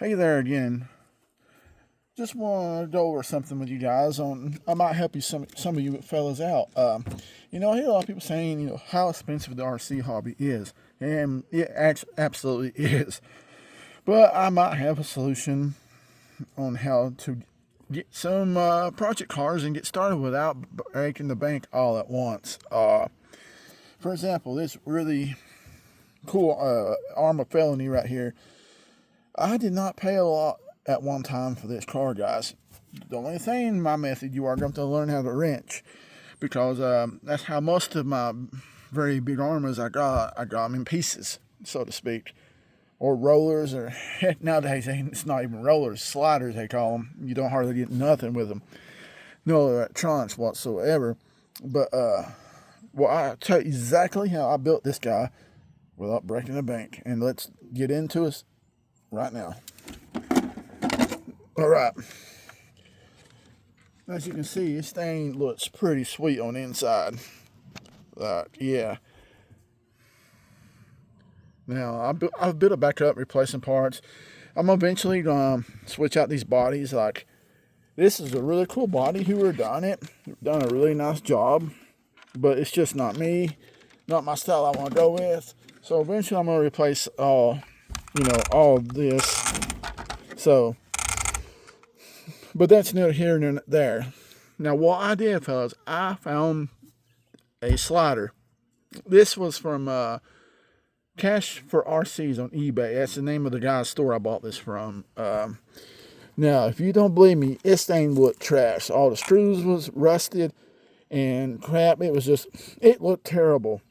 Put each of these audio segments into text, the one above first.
Hey there again. Just want to go over something with you guys on. I might help you some of you fellas out. I hear a lot of people saying, how expensive the RC hobby is, and it absolutely is. But I might have a solution on how to get some project cars and get started without breaking the bank all at once. For example, this really cool arrmarc felony right here. I did not pay a lot at one time for this car, guys. The only thing in my method, you are going to learn how to wrench, because that's how most of my very big armors I got them in pieces, so to speak, or rollers, or heck, nowadays it's not even rollers, sliders they call them. You don't hardly get nothing with them, no electronics whatsoever. But I'll tell you exactly how I built this guy without breaking the bank, and let's get into it right now. All right. As you can see, this thing looks pretty sweet on the inside. Yeah. Now, I've built it back up, replacing parts. I'm eventually going to switch out these bodies. Like, this is a really cool body. Whoever done it, done a really nice job. But it's just not me, not my style I want to go with. So eventually I'm going to replace all of this. So, but that's neither here nor there. Now, what I did, fellas, I found a slider. This was from Cash for RCs on eBay. That's the name of the guy's store I bought this from. Now, if you don't believe me, this thing looked trash. All the screws was rusted and crap. It looked terrible.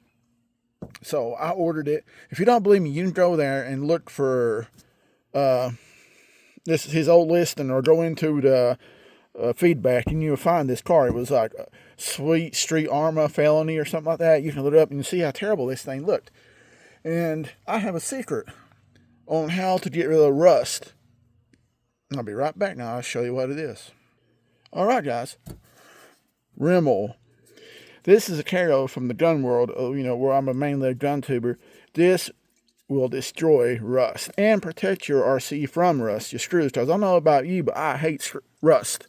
So I ordered it. If you don't believe me, you can go there and look for his old listing, or go into the feedback, and you'll find this car. It was like a Sweet Street Arma felony or something like that. You can look it up and you see how terrible this thing looked. And I have a secret on how to get rid of rust. I'll be right back now. I'll show you what it is. All right, guys. Rim oil. This is a carryover from the gun world, where I'm mainly a gun tuber. This will destroy rust and protect your RC from rust, your screws. Because I don't know about you, but I hate rust.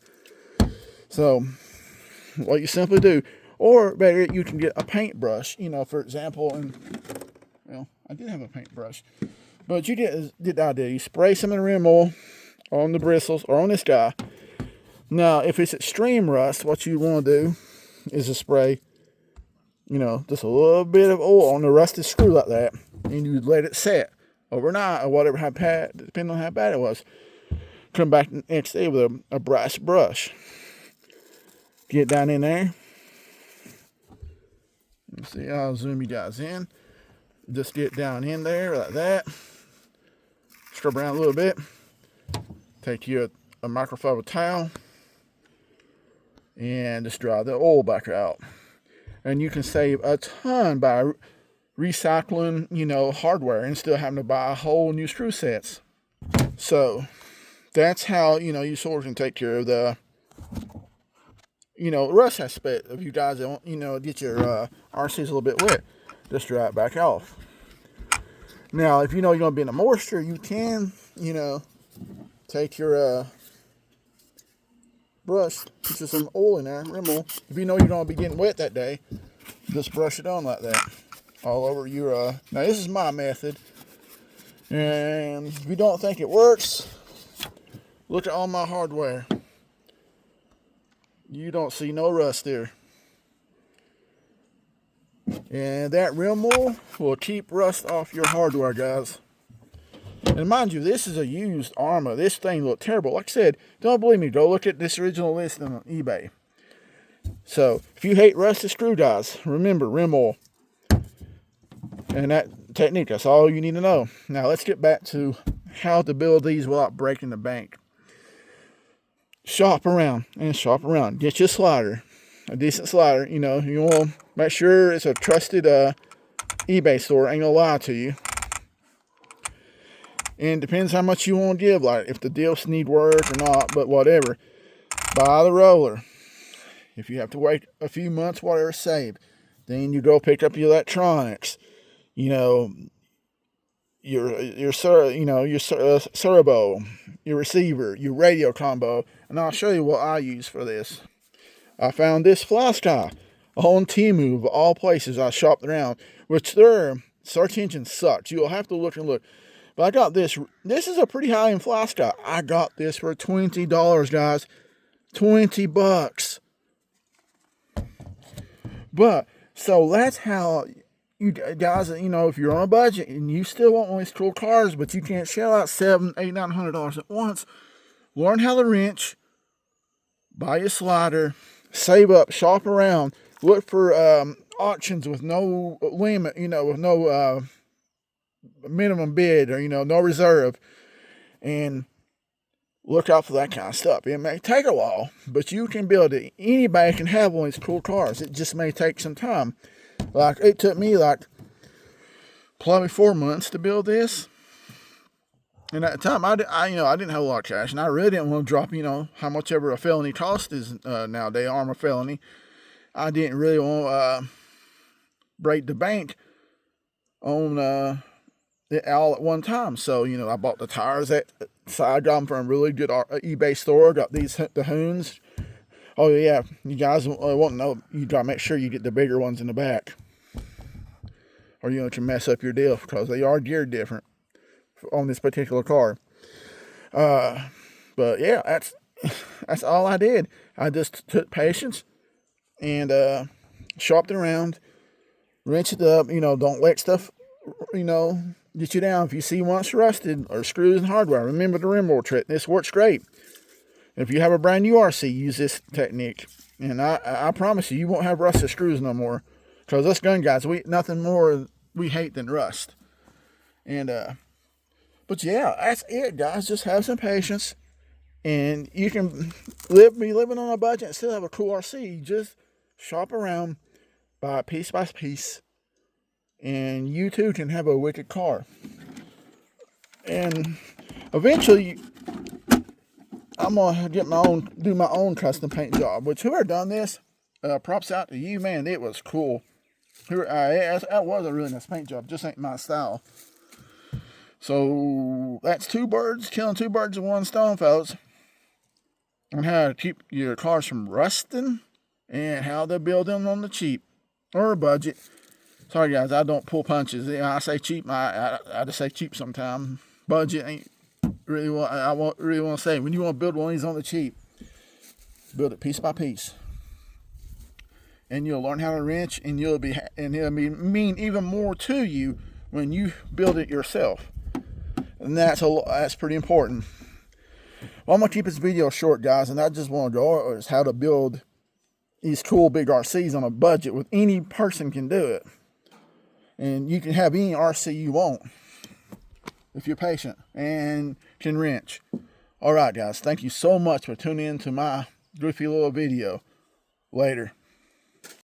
So, what you simply do, or better, you can get a paintbrush, for example, I did have a paintbrush. But you get the idea. You spray some of the rim oil on the bristles, or on this guy. Now, if it's extreme rust, what you want to do is to spray, just a little bit of oil on the rusted screw like that, and you let it set overnight, or whatever, depending on how bad it was. Come back the next day with a brass brush. Get down in there. Let's see, I'll zoom you guys in. Just get down in there like that. Scrub around a little bit. Take you a microfiber towel and just dry the oil back out. And you can save a ton by recycling, hardware, and still having to buy whole new screw sets. So that's how, you sort of can take care of the, rust aspect of you guys that want, get your RCs a little bit wet. Just dry it back off. Now, if you're going to be in the moisture, you can, take your brush, put some oil in there, rim oil. If you know you're going to be getting wet that day, just brush it on like that, all over your, now this is my method, and if you don't think it works, look at all my hardware. You don't see no rust there. And that rim oil will keep rust off your hardware, guys. And mind you, this is a used Arma. This thing looked terrible. Like I said, don't believe me, go look at this original listing on eBay. So, if you hate rusted screw, guys, remember, rim oil. And that technique, that's all you need to know. Now, let's get back to how to build these without breaking the bank. Shop around and shop around. Get your slider. A decent slider. You want to make sure it's a trusted eBay store. Ain't gonna lie to you. And it depends how much you want to give, like if the deals need work or not, but whatever. Buy the roller. If you have to wait a few months, whatever, save. Then you go pick up your electronics. servo, your receiver, your radio combo, and I'll show you what I use for this. I found this fly sky on Temu, of all places. I shopped around, which their search engine sucks. You'll have to look and look. But I got this. This is a pretty high-end fly sky. I got this for $20, guys. $20. But so that's how you guys, if you're on a budget and you still want one of these cool cars, but you can't shell out $700, $800, $900 at once, learn how to wrench, buy a slider, save up, shop around, look for auctions with no limit, with no minimum bid, or no reserve, and look out for that kind of stuff. It may take a while, but you can build it. Anybody can have one of these cool cars. It just may take some time. Like, it took me probably 4 months to build this. And at the time, I didn't have a lot of cash, and I really didn't want to drop, how much ever a felony cost is nowadays, armor felony. I didn't really want to break the bank on it all at one time. So, I bought the tires so I got them from a really good eBay store. Got the Hoons. Oh yeah, you guys want to know, you gotta make sure you get the bigger ones in the back, or it can mess up your deal, because they are geared different on this particular car. But yeah, that's all I did. I just took patience and shopped it around, wrenched it up. Don't let stuff get you down. If you see one that's rusted or screws and hardware, remember the rim roll trick. This works great. If you have a brand new RC, use this technique, and I promise you won't have rusted screws no more. Because us gun guys, nothing more we hate than rust. And but yeah, that's it, guys. Just have some patience, and you can be living on a budget and still have a cool RC. Just shop around, buy piece by piece, and you too can have a wicked car. And eventually, I'm gonna do my own custom paint job. Which, whoever done this, props out to you, man. It was cool. That was a really nice paint job. Just ain't my style. So that's killing two birds with one stone, fellas. On how to keep your cars from rusting, and how to build them on the cheap or a budget. Sorry guys, I don't pull punches. I say cheap. I just say cheap sometimes. Budget ain't really what I really want to say. When you want to build one of these on the cheap, build it piece by piece, and you'll learn how to wrench, and it'll mean even more to you when you build it yourself. And that's pretty important. Well, I'm gonna keep this video short, guys, and I just want to go over how to build these cool big RCs on a budget. With any person can do it, and you can have any RC you want if you're patient and can wrench. All right, guys, thank you so much for tuning in to my goofy little video. Later.